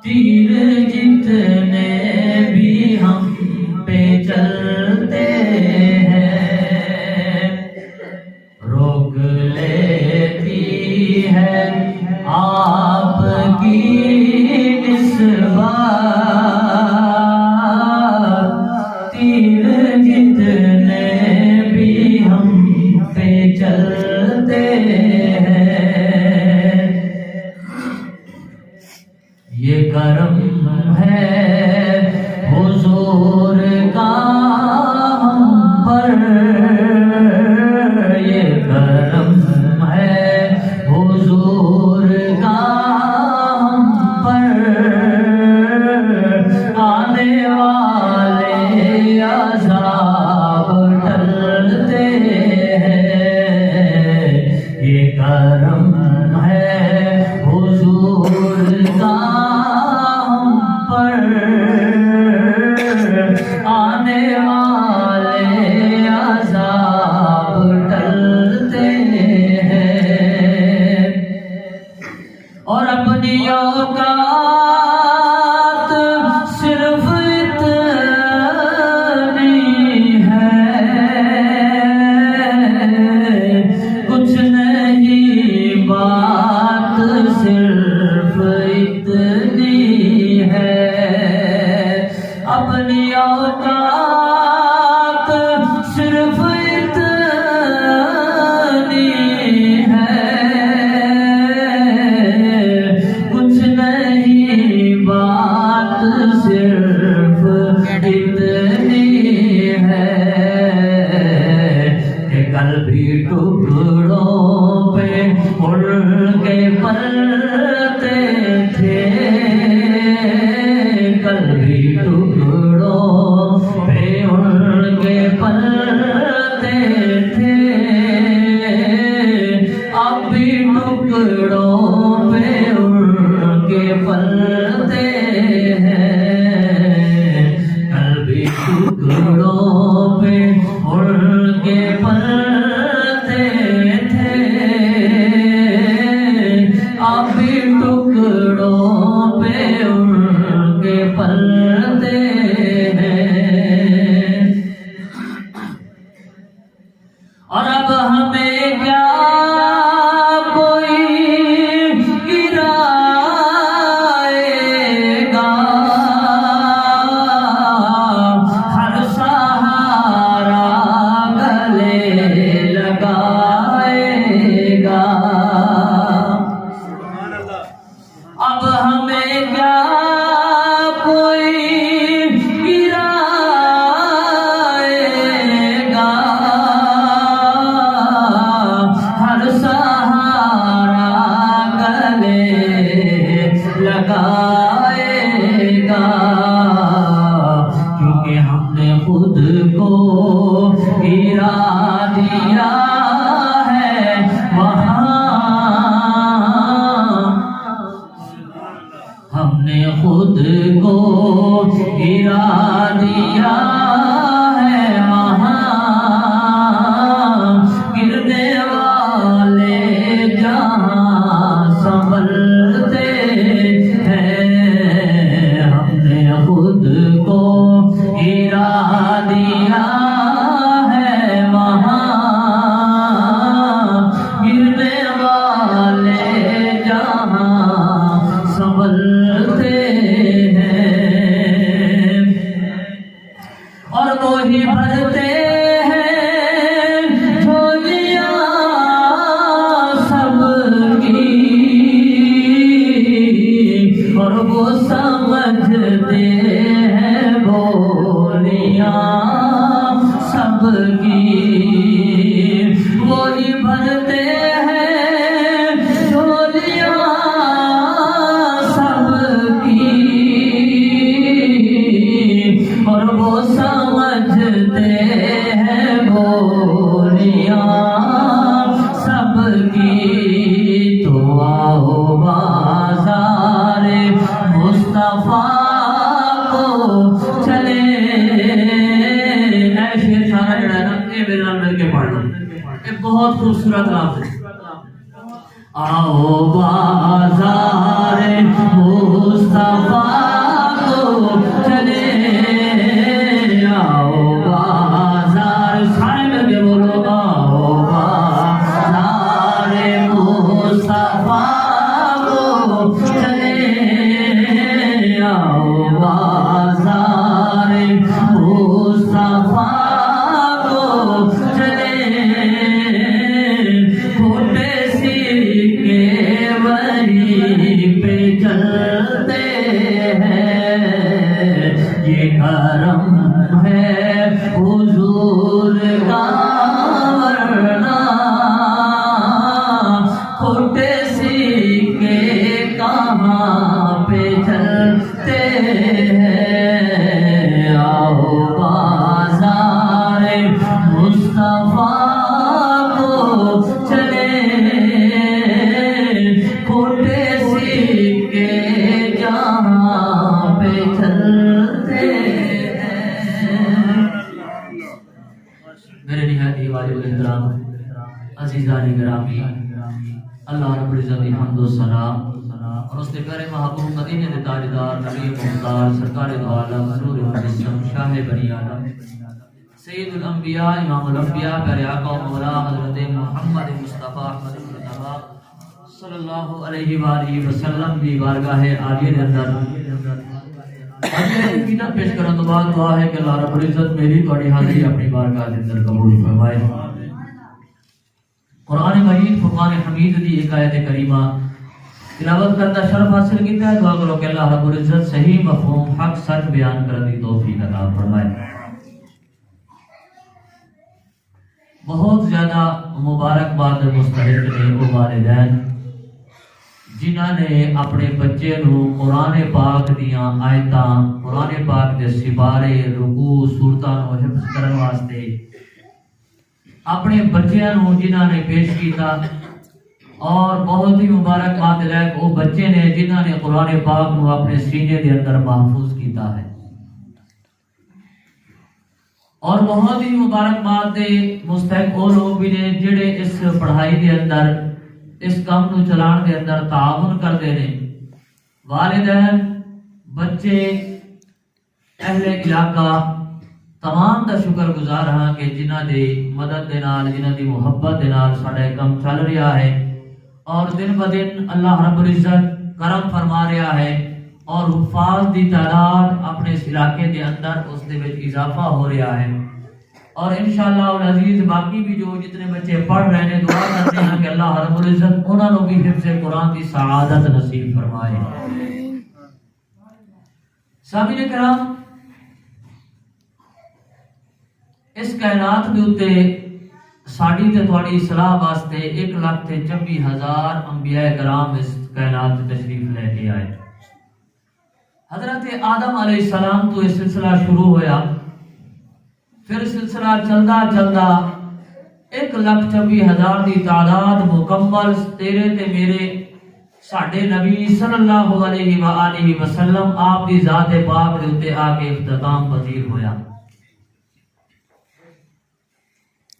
تیر جتنے بھی ہم پہ چلتے ہیں روک لیتی ہے آپ کی نسبت تیر جتنے بھی ہم پہ چلتے ہیں یہ کرم ہے حضور کا ہم پر یہ کرم ہے حضور کا ہم پر آنے والے عذاب ٹلتے ہیں یہ کرم ہے حضور کا آنے والے عذاب ٹلتے ہیں اور اپنی اوقات صرف اتنی ہے کچھ نہیں بات صرف اتنی ہے اپنی اوقات صرف اتنی ہے کچھ نہیں بات صرف اتنی ہے کہ کل بھی ٹکڑوں پہ اڑ کے پلتے تھے کل بھی ٹکڑوں پہ اڑ کے پلتے تھے اب بھی ٹکڑوں پہ اڑ کے پلتے ہیں کل بھی ٹکڑوں پہ اڑ کے پلتے تھے اب بھی ٹکڑوں پہ اڑ کے پلتے ہیں اور اب ہمیں کیا کوئی گرائے گا ہر سہارا گلے لگائے گا اب ہمیں کیا کوئی گرائے گا ہر سہارا گلے لگائے گا کیونکہ ہم نے خود کو گرا دیا ہے وہاں ہم نے خود کو گرا دیا ہے وہاں گرنے والے جہاں سنبھلتے ہیں ہم نے خود کو گرا دیا ہے وہاں گرنے والے جہاں سنبھلتے ہیں اور وہی بھرتے ہیں جھولیاں سب کی اور وہ سمجھتے ہیں بولیاں سب کی وہی بھرتے ہیں جھولیاں سب کی اور وہ سمجھتے ہیں بولیاں سب کی تو آؤ بازار مصطفیٰ کو چلے ایسے سارا جڑا نا یہ میرے نال مل کے پڑھنا یہ بہت خوبصورت لفظ ہے آؤ بازار مصطفیٰ کو چلے، آؤ بازار، سارے مل کے بولو آؤ بازار مصطفیٰ کو چلے، آؤ بازار مصطفیٰ کو چلے، پھوٹے سکے وہیں پہ چلتے ہیں، یہ کرم ہے حضور کا ورنہ پھوٹے سکے کہاں پہ چلتے ہیں، آؤ بازار مصطفیٰ کو چلے، کھوٹے سکے جہاں پہ چلتے ہیں۔ میرے نہایت واجب الاحترام عزیزان گرامی، اللہ رب العزت کی حمد و ثنا اور اس کے پیارے محبوب مدینے کے تاجدار نبی مختار سرکار دو عالم نور مجسم شاہ بنی آدم سید الانبیاء امام الانبیاء پیارے آقا و مولا حضرت محمد مصطفیٰ احمد مصطفیٰ صلی اللہ علیہ وآلہ وسلم کی بارگاہ عالیہ کے اندر یقیناً پیش کرنے تو بعد دعا ہے کہ اللہ رب العزت میری تھوڑی حاضری اپنی بارگاہ کے اندر قبول فرمائے۔ قرآن مجید فرقان حمید دی ایک آیت کریمہ تلاوت کرتا شرف حاصل کیتا ہے، دعا کرو کہ اللہ رب العزت صحیح مفہوم حق سچ بیان کرنے دی توفیق عطا فرمائے۔ بہت زیادہ مبارکباد مستحق نے وہ والدین جنہاں نے اپنے بچے نو قرآن پاک دیاں آیتاں، قرآن پاک دے سپارے، رکوع، سورتاں نو حفظ کرن واسطے اپنے بچیاں نو جنہاں نے پیش کیتا، اور بہت ہی مبارکباد لائق وہ بچے نے جنہاں نے قرآن پاک نو اپنے سینے دے اندر محفوظ کیتا ہے، اور بہت ہی مبارکباد دے مستحق وہ لوگ بھی نے جڑے اس پڑھائی دے اندر اس کام نو چلان دے اندر تعاون کرتے ہیں۔ والدین، بچے، اہل علاقہ تمام دا شکر گزار ہاں کہ جنہ دی مدد دے نال، جنہ دی محبت دے نال ساڈا کام چل رہا ہے، اور دن بدن اللہ رب العزت کرم فرما رہا ہے، اور حفاظ دی تعداد اپنے اس علاقے دے اندر اس دے وچ اضافہ ہو رہا ہے، اور انشاءاللہ العزیز باقی بھی جو جتنے بچے پڑھ رہے ہیں دعا کرتے ہیں کہ اللہ رب العزت انہوں نے بھی حفظ قرآن کی سعادت نصیب فرمائے۔ سامعین کرام، اس کائنات کے اوتے ساڈی تے تہاڈی اصلاح واسطے 1,26,000 انبیاء کرام اس کائنات تشریف لے کے آئے۔ حضرت آدم علیہ السلام تو یہ سلسلہ شروع ہویا، پھر سلسلہ چلدا چلدا 1,26,000 دی تعداد مکمل تیرے تے میرے ساڈے نبی صلی اللہ علیہ وآلہ وسلم آپ دی ذات پاک دے اوتے آ کے اختتام پذیر ہویا۔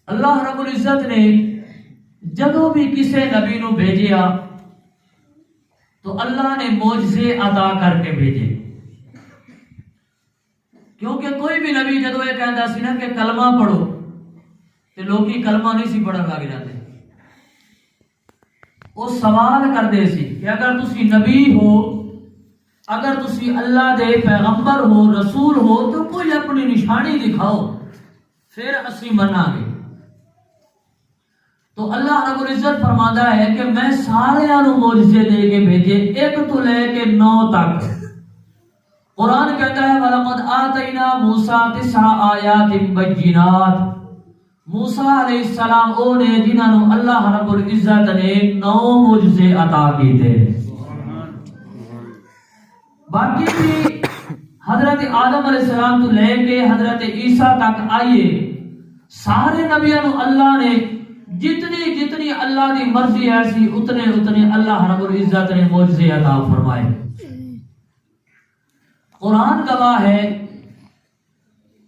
اللہ رب العزت نے جدوں بھی کسے نبی نو بھیجیا تو اللہ نے معجزے عطا کر کے بھیجے، کیونکہ کوئی بھی نبی جدوں یہ کہندا سی نا کہ کلمہ پڑھو تے لوکی کلمہ نہیں سی پڑھن لگ جاندے، وہ سوال کرتے سی کہ اگر تسی نبی ہو، اگر تسی اللہ دے پیغمبر ہو، رسول ہو تو کوئی اپنی نشانی دکھاؤ پھر اسی مناں گے۔ تو اللہ رب العزت فرماتا ہے کہ میں سارے معجزے دے کے بھیجے 1 تو لے کے 9 تک۔ قرآن کہتا ہے وَلَقَدْ آتَيْنَا مُوسَىٰ 9 آیات بَيِّنَاتٍ، موسیٰ علیہ السلام او نے جنہوں اللہ رب العزت نے 9 معجزے عطا کی تھے۔ باقی بھی حضرت آدم علیہ السلام تو لے کے حضرت عیسیٰ تک آئیے، سارے نبیوں اللہ نے جتنی اللہ دی مرضی ایسی اتنے اللہ رب العزت نے معجزے عطا فرمائے۔ قرآن گواہ ہے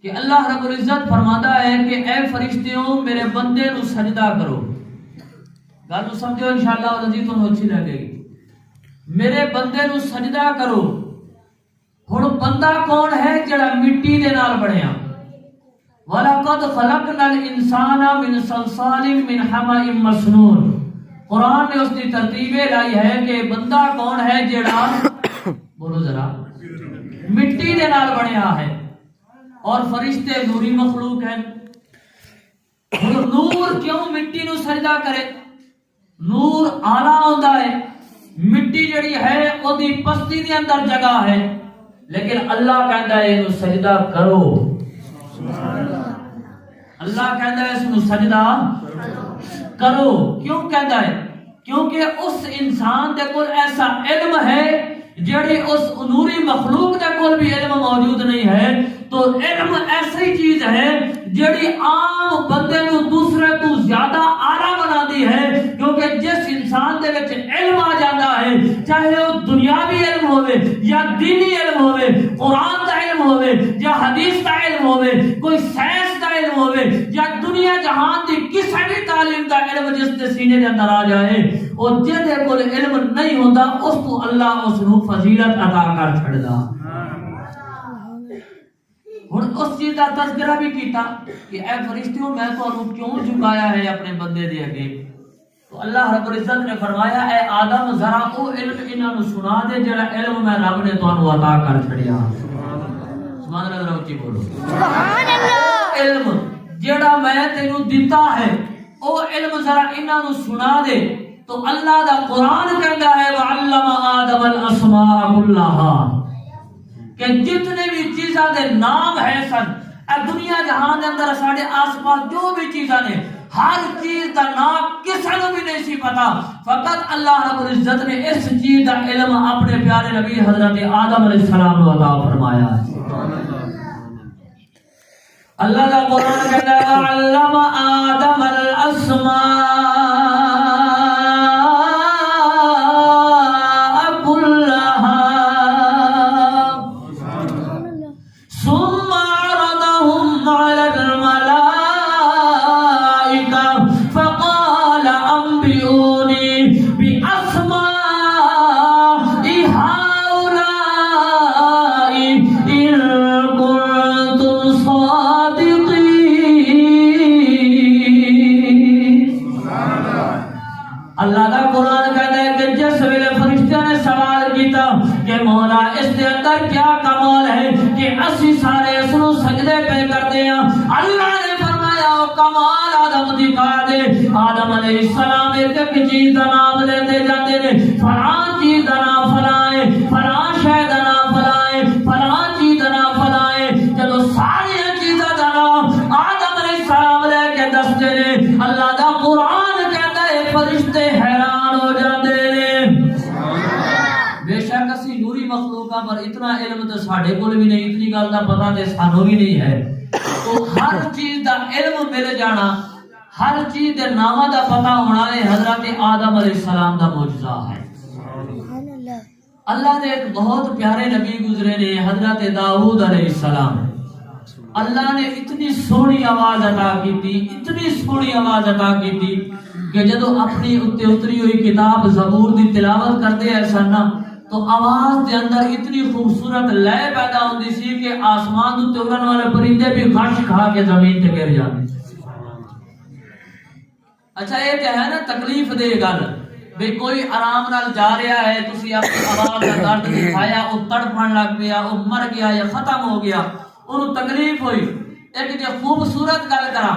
کہ اللہ رب العزت فرماتا ہے کہ اے فرشتیوں میرے بندے نو سجدہ کرو، گل سمجھو انشاءاللہ العزیز تمہیں اچھی لگے گی. میرے بندے نو سجدہ کرو. ہن بندہ کون ہے جڑا مٹی دے نال بنیا؟ وَلَقَدْ خَلَقْنَا الْإِنسَانَ مِنْ صَلْصَالٍ مِنْ حَمَإٍ مَسْنُونٍ. قرآن نے اس کی ترتیبیں لائی ہے کہ بندہ کون ہے جڑا بولو ذرا مٹی دے نال بنیا ہے اور فرشتے نوری مخلوق ہیں. نور کیوں مٹی نو سجدہ کرے؟ نور آلہ ہوندا ہے. مٹی جڑی ہے او دی پستی دے اندر جگہ ہے لیکن اللہ کہندا ہے اینو سجدہ کرو. اللہ کہندا ہے اس نو سجدہ کرو. کیوں کہندا ہے؟ کیونکہ اس انسان دے کول ایسا علم ہے جڑی اس نوری مخلوق دے کول بھی علم موجود نہیں ہے. تو علم ایسی چیز ہے جڑی عام بندے نو دوسرے تو زیادہ اعلیٰ بنا دی ہے. کیونکہ جس انسان دے وچ علم آ جاتا ہے چاہے وہ دنیاوی علم ہوئے یا دینی علم ہوئے, قرآن دا علم ہوئے یا حدیث دا علم ہوئے, کوئی سائنس دا علم ہوئے یا دنیا جہان دی کسی بھی تعلیم دا علم جس دے سینے دے اندر آ جائے, اور جہدے کول علم نہیں ہوندا اس کو اللہ اس نو فضیلت عطا کر چھڑدا. ہن اس چیز کا تذکرہ بھی کیتا کہ اے فرشتیوں میں تانوں کیوں جھکایا ہے اپنے بندے دے اگے. تو اللہ رب العزت نے فرمایا اے آدم ذرا او علم انہاں نو سنا دے جڑا علم میں رب نے تانوں عطا کر چھڑیا. سبحان اللہ, ذرا اونچی بولو سبحان اللہ. علم جڑا میں تینوں دیتا ہے او علم ذرا انہاں نو سنا دے. تو اللہ دا قرآن کہندا ہے وعلم آدم الاسماء كلها کہ جتنے بھی چیزاں دے نام ہے سن اے دنیا جہان دے اندر ساڈے آس پاس جو بھی چیزاں نے ہر چیز دا نام کسے نو بھی نہیں سی پتا, فقط اللہ رب العزت نے اس چیز دا علم اپنے پیارے نبی حضرت آدم علیہ السلام کو عطا فرمایا ہے. اللہ کا قرآن کہتا ہے علم آدم الاسماء آدم علیہ السلام ایک چیز دا نام لیتے جاتے ہیں, فلاں چیز دا نام فلاں ہے, فلاں شے دا نام فلاں ہے, فلاں چیز دا نام فلاں ہے. جدو ساری چیزاں دا نام آدم علیہ السلام لے کے دستے ہیں, اللہ دا قرآن کہتا ہے فرشتے حیران ہو جاتے ہیں. بے شک اسی نوری مخلوقاں پر اتنا علم تو ساڈے کول بھی نہیں, اتنی گل دا پتہ تے سانوں بھی نہیں ہے. تو ہر چیز دا علم مل جانا, ہر چیز دے نامہ دا پتہ ہونا ہے حضرت آدم علیہ السلام دا معجزہ ہے. اللہ نے ایک بہت پیارے نبی گزرے نے حضرت داؤد علیہ السلام. اللہ نے اتنی سونی آواز عطا کی تھی, اتنی سونی آواز عطا کی تھی کہ جدو اپنی اتے اتری ہوئی کتاب زبور دی تلاوت کرتے ہیں سننا تو آواز دے اندر اتنی خوبصورت لے پیدا ہوتی سی کہ آسمان تے اڑن والے پرندے بھی غش کھا کے زمین تے گر جاتے. اچھا یہ کہ ہے نا تکلیف دے گل بے کوئی آرام نال جا رہا ہے, تسی اپنی آواز کا درد دکھایا, وہ تڑپن لگ پیا, وہ مر گیا یا ختم ہو گیا, انہوں تکلیف ہوئی. ایک جو خوبصورت گل کراں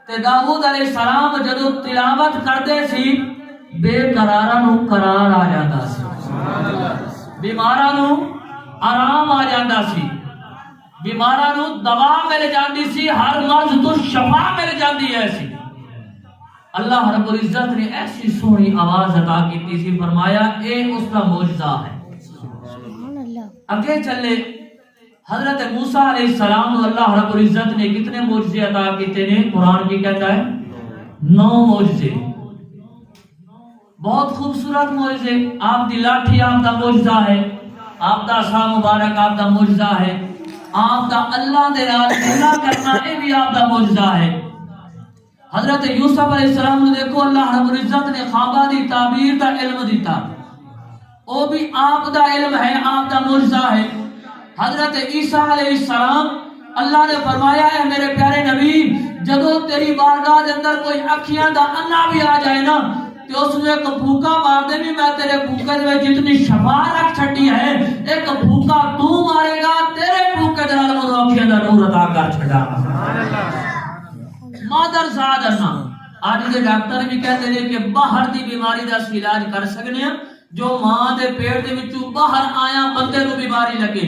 تے داؤد علیہ السلام جدو تلاوت کرتے سی بے قراراں نو قرار آ جاتا سی, بیماراں نو آرام آ جاتا سی, بیماراں نو دوا مل جاندی سی, ہر مرض تو شفا مل جاندی ہے سی. اللہ رب العزت نے ایسی سونی آواز عطا کی تھی, فرمایا اے اس کا معجزہ ہے. اگے چلے حضرت موسیٰ علیہ السلام کو اللہ رب العزت نے کتنے معجزے عطا کیتے ہیں؟ قرآن کی کہتا ہے 9 معجزے, بہت خوبصورت معجزے. آپ دی لاٹھی آپ دا معجزہ ہے, آپ دا عصا مبارک آپ دا معجزہ ہے, آپ دا اللہ دے نال گلا کرنا اے بھی آپ دا معجزہ ہے. حضرت یوسف علیہ السلام نے دیکھو اللہ رب العزت نے خوابہ دی تعبیر دا علم دیتا، وہ بھی آپ دا علم ہے، آپ دا معجزہ ہے۔ حضرت عیسیٰ علیہ السلام اللہ نے فرمایا ہے میرے پیارے نبی جدو تیری بارگاہ دے اندر کوئی اکھیاں دا انا بھی آ جائے نا کہ اس نے ایک بھوکا مار دے بھی میں تیرے بھوکے دے جتنی شفا رکھ چھٹی ہے ایک بھوکا تو مارے گا تیرے بھوکے دے نال منو اکھیاں دا نور عطا کر چھڑا مادر زاد انا۔ آج دے ڈاکٹر بھی کہتے ہیں کہ باہر دی بیماری دا اسی علاج کر سکنے ہیں جو ماں دے پیٹ دے وچوں باہر آیا بندے نو بیماری لگے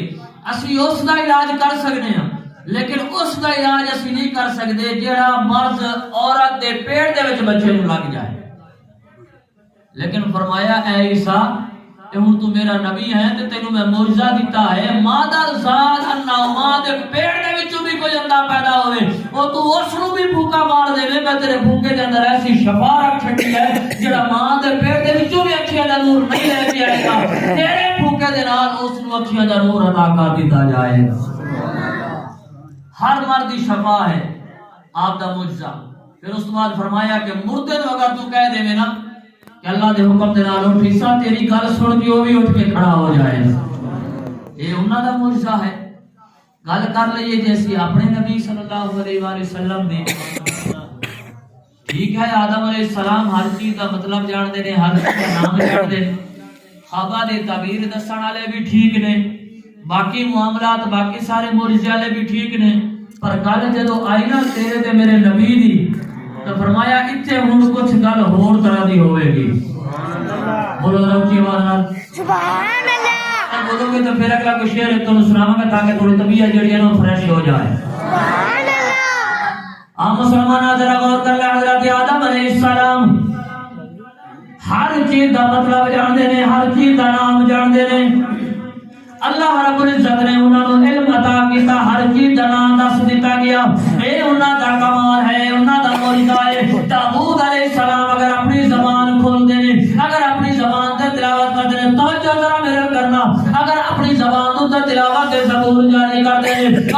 اسی اس دا علاج کر سکنے ہیں، لیکن اس دا علاج اسی نہیں کر سکتے جڑا مرض عورت دے پیٹ دے وچ بچے نو لگ جائے۔ لیکن فرمایا اے عیسیٰ کہ ہن تو میرا نبی ہے تے تینوں میں معجزہ دیتا ہے مادر ذات انا ماں دے پیٹ دے وچوں بھی کوئی اندا پیدا ہوئے او تو اس نو بھی بھوکا مار دے میں تیرے بھوکے دے اندر ایسی شفا رکھ چھٹی ہے جڑا ماں دے پیٹ دے وچوں بھی اکھیاں دا نور نہیں لے کے آئے گا تیرے بھوکے دے نال اس نو اکھیاں دا نور عطا کر دیتا جائے گا۔ ہر مرد دی شفا ہے آپ دا معجزہ۔ پھر اس کے بعد فرمایا کہ مردے نو اگر تو کہہ دے نا کہ اللہ دے حکم دے نال اٹھ حصہ تیری گل سن کے وہ بھی اٹھ کے کھڑا ہو جائے، یہ انہاں دا معجزہ ہے۔ گل کر لئیے جیسی اپنے نبی صلی اللہ علیہ وآلہ وسلم نے، ٹھیک ہے آدم علیہ السلام ہر چیز دا مطلب جان دے نے، ہر چیز دا نام جان دے، خوابہ دے تعبیر دسن والے بھی ٹھیک نے، باقی معاملات باقی سارے معجزے والے بھی ٹھیک نے، پر گل جدو آئی نا تیرے تے میرے نبی دی تو فرمایا اتنے ہوں کچھ گل ہور طرح دی ہوئے گی۔ بولو روچی آواز سبحان اللہ بولو گے تو پھر اگلا کوئی شعر تمہیں سناواں گا تاکہ تھوڑی طبیعت جڑی ہے نا فریش ہو جائے۔ سبحان اللہ۔ عام مسلمان ذرا غور کر لے حضرت آدم علیہ السلام ہر چیز دا مطلب جان دے نے، ہر چیز دا نام جان دے نے۔ اللہ رب العزت نے انہاں نوں علم عطا کیتا، ہر چیز دا نام دس دتا گیا، اے انہاں دا کمال ہے، انہاں دا معجزہ ہے۔ داؤد علیہ السلام اگر اپنی زبان کھول دے اگر اپنی زبان تے تلاوت کر دے توجہ ذرا میرے کرنا، اگر اپنی زبان تے تلاوت تے زبور جاری کر دے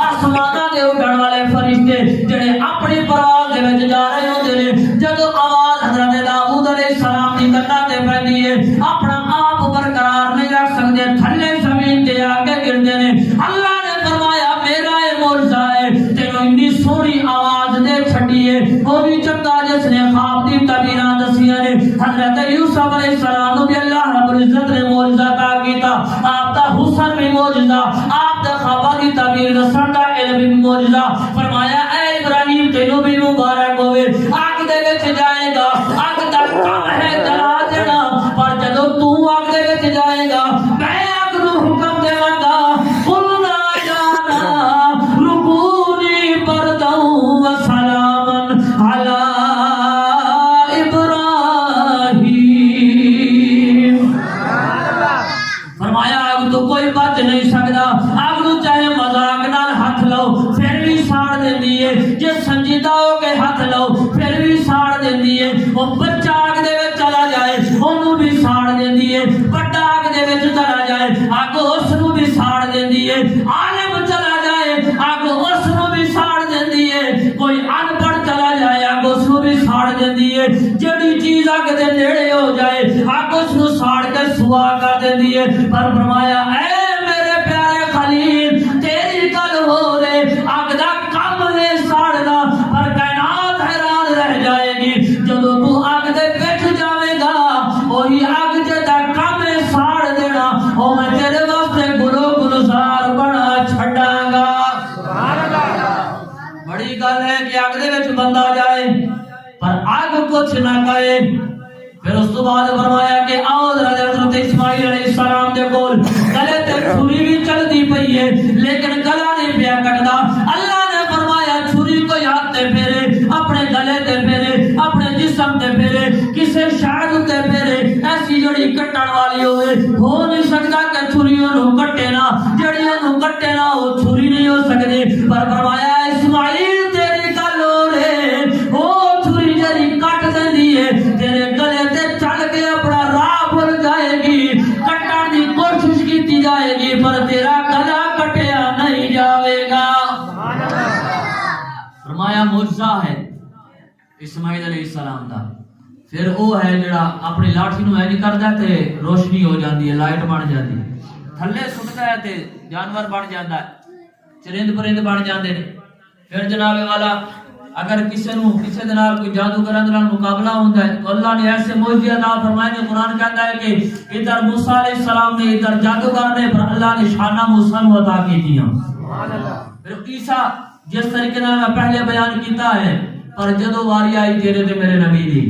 آسماناں دے اڑن والے فرشتے جڑے اپنی پرواز دے وچ جا رہے ہوندے نے جدوں آواز حضرت داؤد علیہ السلام دی کناں تے پیندی ہے اپنا آپ برقرار نہیں رکھ سکدے، تھلے زمین تے آ کے گرتے ہیں۔ اللہ نے فرمایا میرا یہ معجزہ ہے تینوں اتنی سونی آواز دے چھٹی ہے، وہ بھی چنگا جس نے خواب دی تعبیراں دسیاں نے۔ حضرت یوسف علیہ السلام بھی اللہ رب العزت نے معجزہ عطا کیتا، آپ دا حسن بھی معجزہ، آپ دا خواب دی تعبیر دسن دا علم بھی معجزہ۔ فرمایا اے ابراہیم تینوں بھی مبارک ہوئے، آگ دے وچ جائے گا، آگ دا کام ہے جلا دینا، پر جدوں تو آگ دے وچ جائے گا میں آگ نو حکم دے گا قلنا جانا رکونی برداً و سلاما علی ابراہیم۔ فرمایا آگ تو کوئی بچ نہیں سکتا، آگ نو چاہے مذاق نال ہاتھ لو پھر بھی ساڑ دیندی ہے، جے سنجیدہ ہو کے ہاتھ لو پھر بھی ساڑ دیندی ہے۔ وہ بچہ آگ دے وچ چلا جائے انہوں بھی ساڑ دیندی ہے، بڑا آگ دے وچ چلا جائے آگ اس نو بھی ساڑ دیندی ہے، عالم چلا جائے آگ اس نو بھی ساڑ دیندی ہے، کوئی ان پڑھ چلا جائے آگ اس نو بھی ساڑ دیندی ہے، جڑی چیز آگ دے نیڑے ہو جائے آگ اس نو ساڑ کے سوا کر دیندی ہے۔ پر فرمایا اے میرے پیارے خلیل تیری گل ہو رے آگ دا کم ہے ساڑنا، پر کائنات حیران رہ جائے گی جدو تو آگ دے بیٹھ جاوے گا وہی آگ جدا کم ہے ساڑ دینا، او میں تیرے واسطے گلو گلزار بنا چھڑاں گا۔ بڑی گل ہے کہ آگ دے وچ بندہ جائے پر آگ کچھ نہ کہے۔ پھر اس تو بعد فرمایا کہ آؤ حضرت اسماعیل علیہ السلام دے کول گلے تے چھری بھی چلدی پئی ہے لیکن گلا نہیں پیا کٹدا۔ اللہ نے فرمایا چھری کو ہاتھ تے پھیرے اپنے گلے تے پھیرے اپنے جسم تے پھیرے کسے شاید تے پھیرے ایسی جڑی کٹن والی ہوئے ہو نہیں سکتا کہ چھری انہوں کٹے نہ، جڑی انہوں کٹے نہ وہ چھری نہیں ہو سکتی۔ پر فرمایا اسماعیل تیری گل ہو رہے وہ چھری جڑی کٹ دیندی ہے تیرے گلے تے چل کے اپنا راہ بھول جائے گی، کٹن دی کوشش کی جائے گی پر تیرا گلا کٹیا نہیں جاوے گا۔ فرمایا معجزہ ہے اسماعیل علیہ السلام دا پھر وہ ہے جڑا اپنی لاٹھی نو اینج کردا تے روشنی ہو جاندی ہے لائٹ بن جاندی تھلے سٹدا ہے تے جانور بن جاندا ہے چرند پرند بن جاندے نے پھر جناب والا اگر کسی دے نال کوئی جادوگر نال مقابلہ ہوندا ہے تو اللہ نے ایسے معجزے عطا فرمائے نے قرآن کہتا ہے کہ ادھر موسیٰ علیہ السلام نے ادھر جادوگر نے پر اللہ نے شانہ موسیٰ نو عطا کی دیا سبحان اللہ پھر عیسیٰ جس طریقے نال میں پہلے بیان کیتا ہے پر جدو واری آئی تیرے تے میرے نبی دی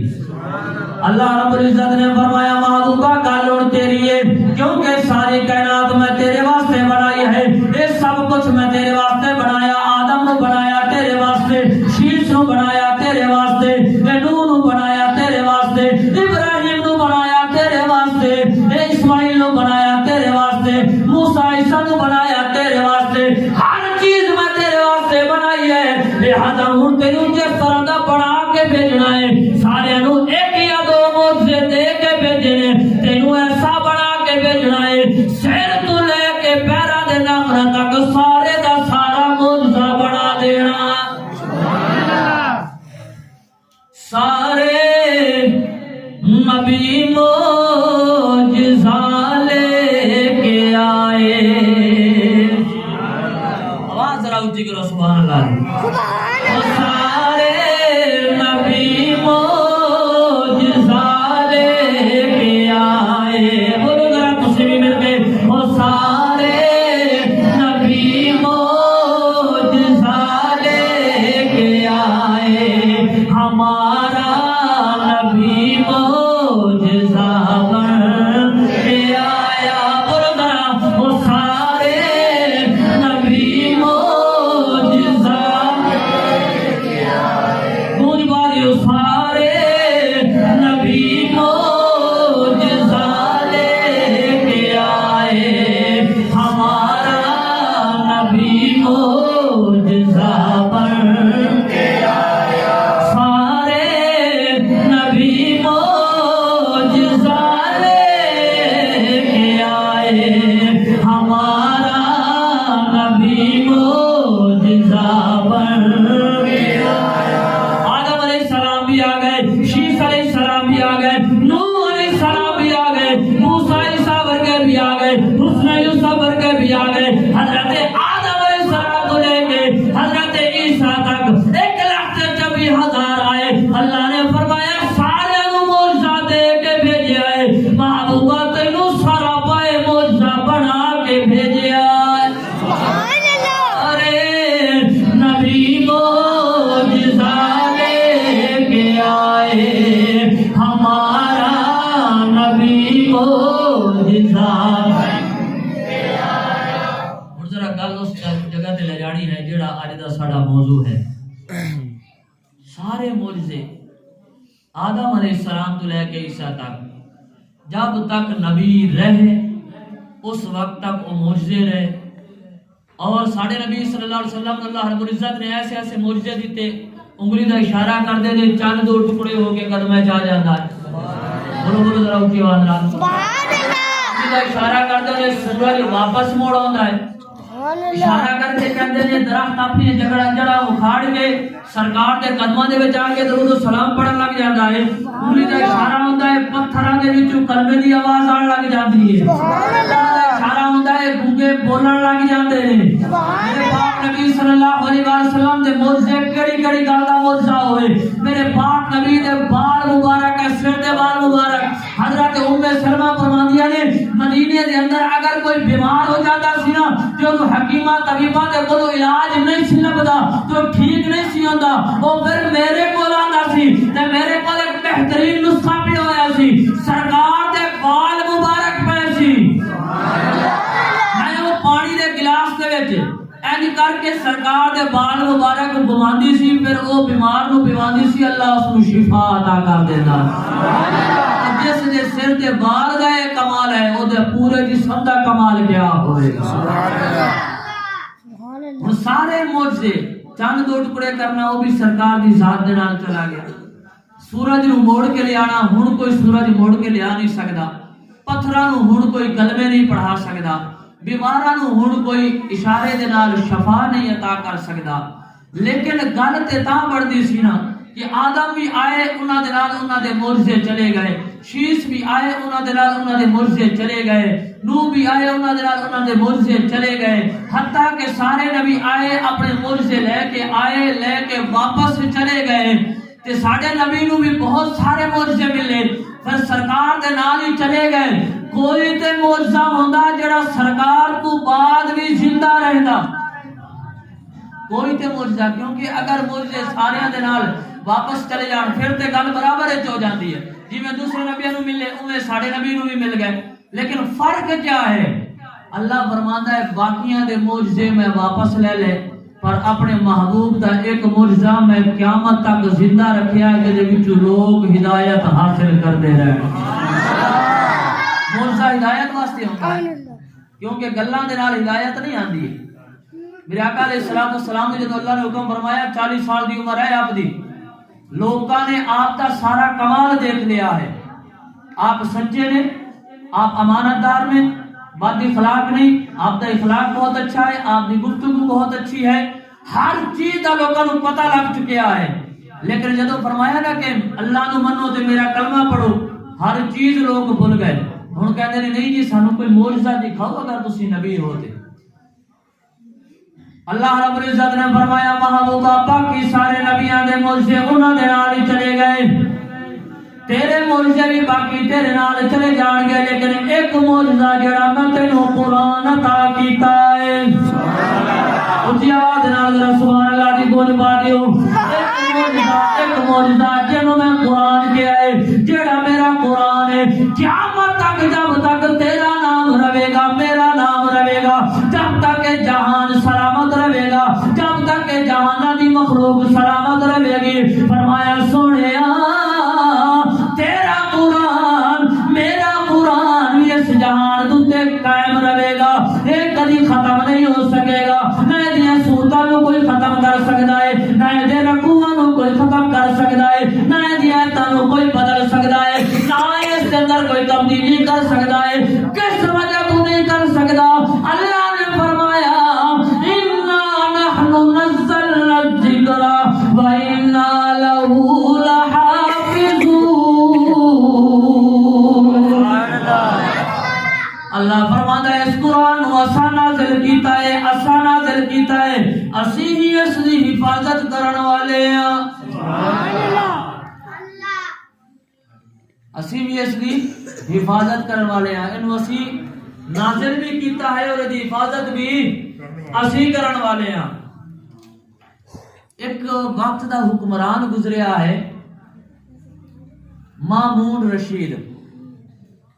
اللہ رب العزت نے فرمایا محبوبہ گل تیری ہے کیونکہ ساری کائنات میں تیرے واسطے بنائی ہے یہ سب کچھ میں تیرے واسطے بنایا آدم نو بنایا تیرے واسطے شیش نو بنایا تیرے واسطے نوح نو بنایا تیرے واسطے ابراہیم نو بنایا تیرے واسطے اسماعیل نو بنایا تیرے واسطے موسیٰ عیسیٰ نو بنایا تیرے واسطے ہر چیز میں تیرے واسطے بنائی ہے لہذا ہوں تینوں جس طرح دا بنا کے بھیجنا ہے سارے نو ایک یا دو معجزے دے کے بھیجنے تینوں ایسا بنا کے بھیجنا ہے سر تو لے کے پیرا دے نامرہ تک سارے دا سارا معجزہ بنا دینا سارے نبی معجزہ لے کے آئے آواز ذرا اونچی کرو سبحان اللہ سارے نبی معجزہ لے کے آئے بولو ذرا تسی بھی مل کے وہ سارے نبی معجزہ لے کے آئے ہمارا نبی معجزہ بن کے آیا بولو ذرا وہ سارے نبی معجزہ گونج باری سارے نبی معجزہ لے کے آئے ہمارا نبی معجزہ بن کے آیا سارے نبی معجزہ لے کے آئے ہمارا نبی معجزہ بن کے آیا آدم علیہ السلام بھی آ گئے شیش علیہ السلام بھی آ گئے نوح علیہ السلام بھی آ گئے موسیٰ عیسیٰ ورگے بھی آ گئے حسن یوسف ورگے بھی آ گئے حضرت آدم علیہ السلام کو لے کے حضرت عیسیٰ تک 1,24,000 آئے اللہ نے فرمایا سارے نو معجزہ دے کے بھیجیا ہے محبوبہ تینوں سارا پائے معجزہ بنا کے بھیجیا ہے سبحان اللہ ارے نبی معجزہ لے کے آئے ہمارا نبی معجزہ اور ذرا گل اس جگہ تے لے جانی ہے جڑا اج دا ساڈا موضوع ہے سارے معجزے آدم علیہ السلام تو لے کے عیسیٰ تک جب تک نبی رہے اس وقت تک وہ معجزے رہے اور ساڑھے نبی صلی اللہ علیہ وسلم اللہ رب العزت نے ایسے ایسے معجزے دیتے انگلی دا اشارہ کر دے دے چند دو ٹکڑے ہو کے قدمہ جا جاتا ہے بولو بولو ذرا اونچی آواز نال سبحان اللہ انگلی دا اشارہ کر دے سورج واپس موڑ آندا ہے اشارہ کر کے کہندے نے درخت اپنی جگڑا جڑا اکھاڑ کے سرکار دے قدماں دے وچ آ کے درود و سلام پڑھن لگ جاندا ہے انگلی دا اشارہ ہوندا ہے پتھراں دے وچوں کلمے دی آواز آن لگ جاندی ہے سبحان اللہ اشارہ ہوندا ہے گونگے بولن لگ جاندے نے میرے پاک نبی صلی اللہ علیہ وسلم دے معجزے کڑی کڑی گل دا معجزہ ہوئے میرے پاک نبی دے بال مبارک سر دے بال مبارک حضرت ام سلمہ فرماندیاں نے مدینے دے اندر اگر کوئی بیمار ہو جاتا سی نا جو حکیمہ طبیبہ دے کولوں علاج نہیں سی لبدا تو ٹھیک نہیں سی ہوندا او پھر میرے کول آندا سی تے میرے کول ایک بہترین نسخہ پیا ہویا سی سرکار دے بال مبارک پے سی میں وہ پانی دے گلاس دے وچ اینج کر کے سرکار دے بال مبارک گواندی سی پھر او بیمار نو پیواندی سی اللہ اس نو شفا عطا کر دیندا جس دے سر تے بال دا کمال ہے او دے پورے جسم دا کمال کیا ہوئے گا سبحان اللہ وہ سارے معجزے چند دو ٹکڑے کرنا وہ بھی سرکار دی ذات دے نال چلا گیا سورج نو موڑ کے لے آنا ہن کوئی سورج موڑ کے لے آ نہیں سکدا پتھراں نو ہن کوئی کلمے نہیں پڑھا سکدا بیماراں نو ہن کوئی اشارے دے نال شفا نہیں عطا کر سکدا لیکن گل تے تاں بڑھدی سی نا کہ آدم بھی آئے انہاں دے نال انہاں دے معجزے چلے گئے، شیش بھی آئے انہاں دے نال انہاں دے معجزے چلے گئے، نوح بھی آئے انہاں دے نال انہاں دے معجزے چلے گئے، حتیٰ کہ سارے نبی آئے اپنے معجزے لے کے واپس چلے گئے، تے ساڈے نبی نو بھی بہت سارے معجزے ملے، پھر سرکار دے نال ہی چلے گئے۔ کوئی تے معجزہ ہوندا جڑا سرکار تو بعد بھی زندہ رہندا، کوئی تے معجزہ، کیونکہ اگر معجزے سارے دے نال واپس چلے جان پھر تے گل برابر ہو جاندی ہے، جی میں دوسرے نبیوں نو ملے اوے ساڈے نبی نو بھی مل گئے، لیکن فرق کیا ہے؟ اللہ فرماندا ہے باقیاں دے معجزے میں واپس لے لے، پر اپنے محبوب دا ایک معجزہ میں قیامت تک زندہ رکھیا کہ دے وچ لوگ ہدایت حاصل کرتے رہن۔ معجزہ ہدایت واسطے ہوندا ہے، کیونکہ گلاں دے نال ہدایت نہیں آندی۔ میرے آقا علیہ الصلوۃ والسلام نے جب اللہ نے حکم فرمایا 40 سال دی عمر ہے آپ دی، لوگاں نے آپ دا سارا کمال دیکھ لیا ہے، آپ سچے نے، آپ امانت دار نے، بد اخلاق نہیں، آپ دا اخلاق بہت اچھا ہے، آپ دی گفتگو بہت اچھی ہے، ہر چیز دا لوگاں نو پتہ لگ چکیا ہے، لیکن جدو فرمایا نا کہ اللہ نو منو تے میرا کلمہ پڑھو، ہر چیز لوگ بھول گئے، ہن کہندے نے نہیں جی سانو کوئی معجزہ دکھاؤ اگر تسی نبی ہو تے۔ اللہ رب العزت نے فرمایا محبوبہ باقی سارے نبیاں دے معجزے انہاں دے نال ہی چلے گئے، تیرے معجزے بھی باقی تیرے نال چلے جان گے، لیکن ایک معجزہ جڑا میں تینوں قرآن عطا کیتا ہے، اچھی آواز نال ذرا سبحان اللہ دی گونج پا دیو۔ ایک معجزہ جنوں میں قرآن کیا ہے، جڑا میرا قرآن ہے، قیامت تک جب تک تیرا نام رہے گا، میرا نام رہے گا، جب تک جہان سلامت رہے گا، جب تک جہان دی مخلوق سلامت رہے گی۔ فرمایا سونیا تیرا قرآن میرا قرآن اس جہان دوتے قائم رہے گا، ایک کدی ختم نہیں ہو سکے گا، نہ دیا سوتا نو کوئی ختم کر سکتا ہے، نہ دے رکوع نو کوئی ختم کر سکتا ہے، نہ دیا تانو کوئی بدل سکتا ہے، نہ اس کے اندر کوئی تبدیلی کر سکتا ہے، کس وجہ تو نہیں کر سکتا؟ اللہ نے فرمایا اِنَّا نَحْنُ نَزَّلْنَا الذِّكْرَ وَإِنَّا لَهُ لَحَافِظُونَ۔ اللہ فرماتا ہے اس قرآن کو اساں نازل کیتا ہے، اساں نازل کیتا ہے، اسی ہی اس دی حفاظت کرن والے ہیں، اسی بھی اس دی حفاظت کرن والے ہیں، انہوں اسی نازل بھی کیتا ہے اور دی حفاظت بھی اسی کرن والے ہیں۔ ایک وقت دا حکمران گزریا ہے مامون رشید،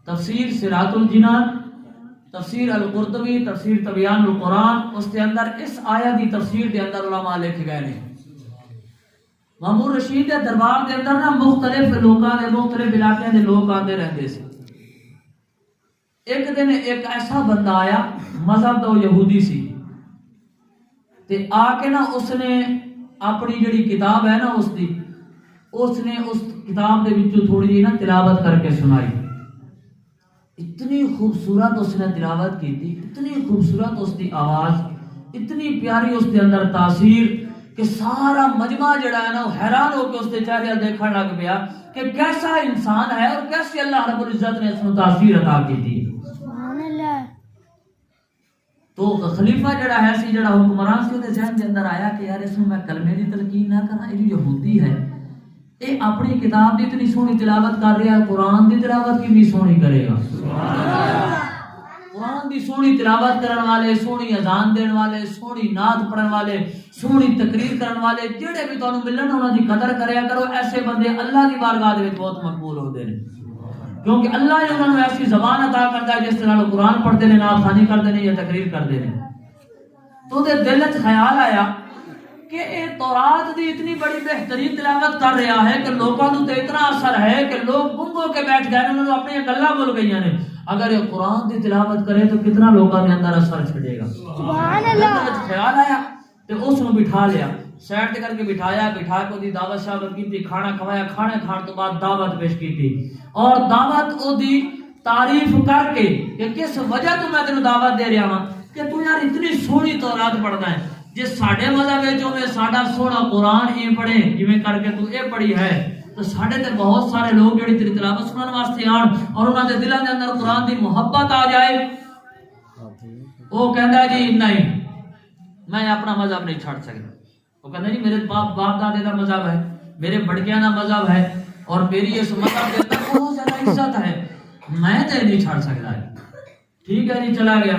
تفسیر سراۃ الجنان، تفسیر القرطبی، تفسیر تبیان القرآن، اس کے اندر اس آیت کی تفسیر کے اندر علماء لکھ گئے ہیں۔ مامون رشید کے دربار کے اندر نا مختلف لوگاں دے مختلف علاقے دے لوگ آتے رہتے سے۔ ایک دن ایک ایسا بندہ آیا، مذہب تو یہودی سی، تے آ کے نا اس نے اپنی جڑی کتاب ہے نا اس نے اس کتاب دے وچوں تھوڑی جی نا تلاوت کر کے سنائی، اتنی خوبصورت اس نے تلاوت کی تھی، اتنی خوبصورت اس کی آواز، اتنی پیاری اس کے اندر تاثیر کہ سارا مجمع جڑا ہے نا وہ حیران ہو کے اس کے چہرے دیکھنے لگ پیا کہ کیسا انسان ہے اور کیسے اللہ رب العزت نے اس کو تاثیر عطا کی تھی۔ تو خلیفہ جڑا ہے سی، جڑا حکمران سی، وہ ذہن کے اندر آیا کہ یار اس میں کلمے کی تلقین نہ کرا، یہ یہودی ہے، یہ اپنی کتاب دی اتنی سونی تلاوت کر رہا ہے، قرآن دی تلاوت کی بھی سونی کرے گا۔ قرآن دی سونی تلاوت کرن والے، سونی اذان دین والے، سونی نعت پڑھن والے، سونی تقریر کرن والے جڑے بھی تانوں ملن انہاں دی قدر کریا کرو، ایسے بندے اللہ دی بارگاہ دے وچ بہت مقبول ہوندے نے، کیونکہ اللہ نے انہوں نے ایسی زبان عطا کرتا ہے جس طرح قرآن پڑھتے ہیں، نعت خوانی کرتے ہیں یا تقریر کرتے ہیں۔ تو دے دل وچ خیال آیا کہ یہ تورات دی اتنی بڑی بہترین تلاوت کر رہا ہے کہ لوگوں کو اتنا اثر ہے کہ لوگ گم ہو کے بیٹھ گئے، انہوں نے اپنی گلاں بھول گئی ہیں، اگر یہ قرآن دی تلاوت کرے تو کتنا لوگوں کے اندر اثر چھڑے گا۔ سبحان اللہ۔ خیال آیا تے اس نو بٹھا لیا، سیٹ کر کے بٹھایا، بٹھا کے دی دعوت شابت کی، کھانا کھوایا، کھانے کھان تو بعد دعوت پیش کی اور دعوت او دی تعریف کر کے کہ کس وجہ تو میں تینوں دعوت دے رہا ہوں کہ تو یار اتنی سونی تورات پڑھنا ہے، جے ساڈے مذہب وچ ہوے ساڈا سونا قرآن ہی پڑھے جویں کر کے تو اے پڑھی ہے تو ساڈے تے بہت سارے لوگ جڑی تیری تلاوت سنن واسطے آن اور انہاں دے دلاں دے اندر قرآن دی محبت آ جائے، وہ کہندا جی نہیں میں اپنا مذہب نہیں چھڑ سکتا، وہ کہندا جی میرے باپ دادے دا مذہب ہے، میرے بڑکیاں دا مذہب ہے اور میری اس مذہب کے اندر بہت زیادہ عزت ہے، میں تے نہیں چھڑ سکتا۔ ٹھیک ہے جی، چلا گیا۔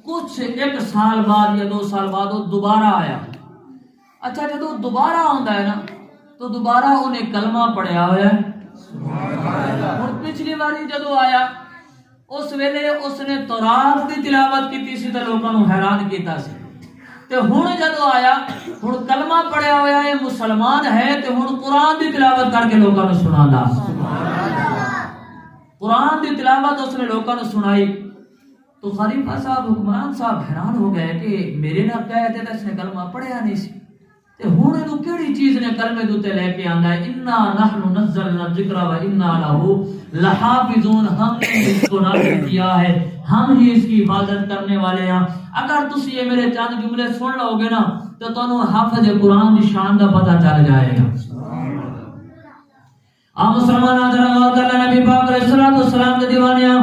کچھ ایک سال بعد یا 2 سال بعد وہ دوبارہ آیا۔ اچھا جب وہ دوبارہ آندا ہے نا تو دوبارہ انہیں کلمہ پڑھیا ہوا ہے۔ اور پچھلی باری جدو آیا اس ویلے اس نے تورات کی تلاوت کی سی تے لوکاں نوں حیران کیتا سی، تے ہن جدو آیا ہن کلمہ پڑھیا ہوا ہے، مسلمان ہے تے ہن قرآن دی تلاوت کر کے لوکاں نوں سناندا۔ قرآن دی تلاوت اس نے لوکاں نوں سنائی تو خلیفہ صاحب حکمران صاحب حیران ہو گئے کہ میرے نال کہتے تے اس نے کلمہ پڑھیا نہیں سی تے ہن اینو کیڑی چیز نے کلمے دے تے لے کے آندا ہے، انا نحن نزلنا الذکر و انا لہ لحافظون، ہم نے اس کو نازل کیا ہے، ہم ہی اس کی حفاظت کرنے والے ہیں۔ اگر تسی یہ میرے چند جملے سن لو گے نا تو تانوں حافظ قرآن دی شان دا پتہ چل جائے گا۔ مسلمان حضرات نبی پاک علیہ الصلوۃ والسلام دے دیوانیاں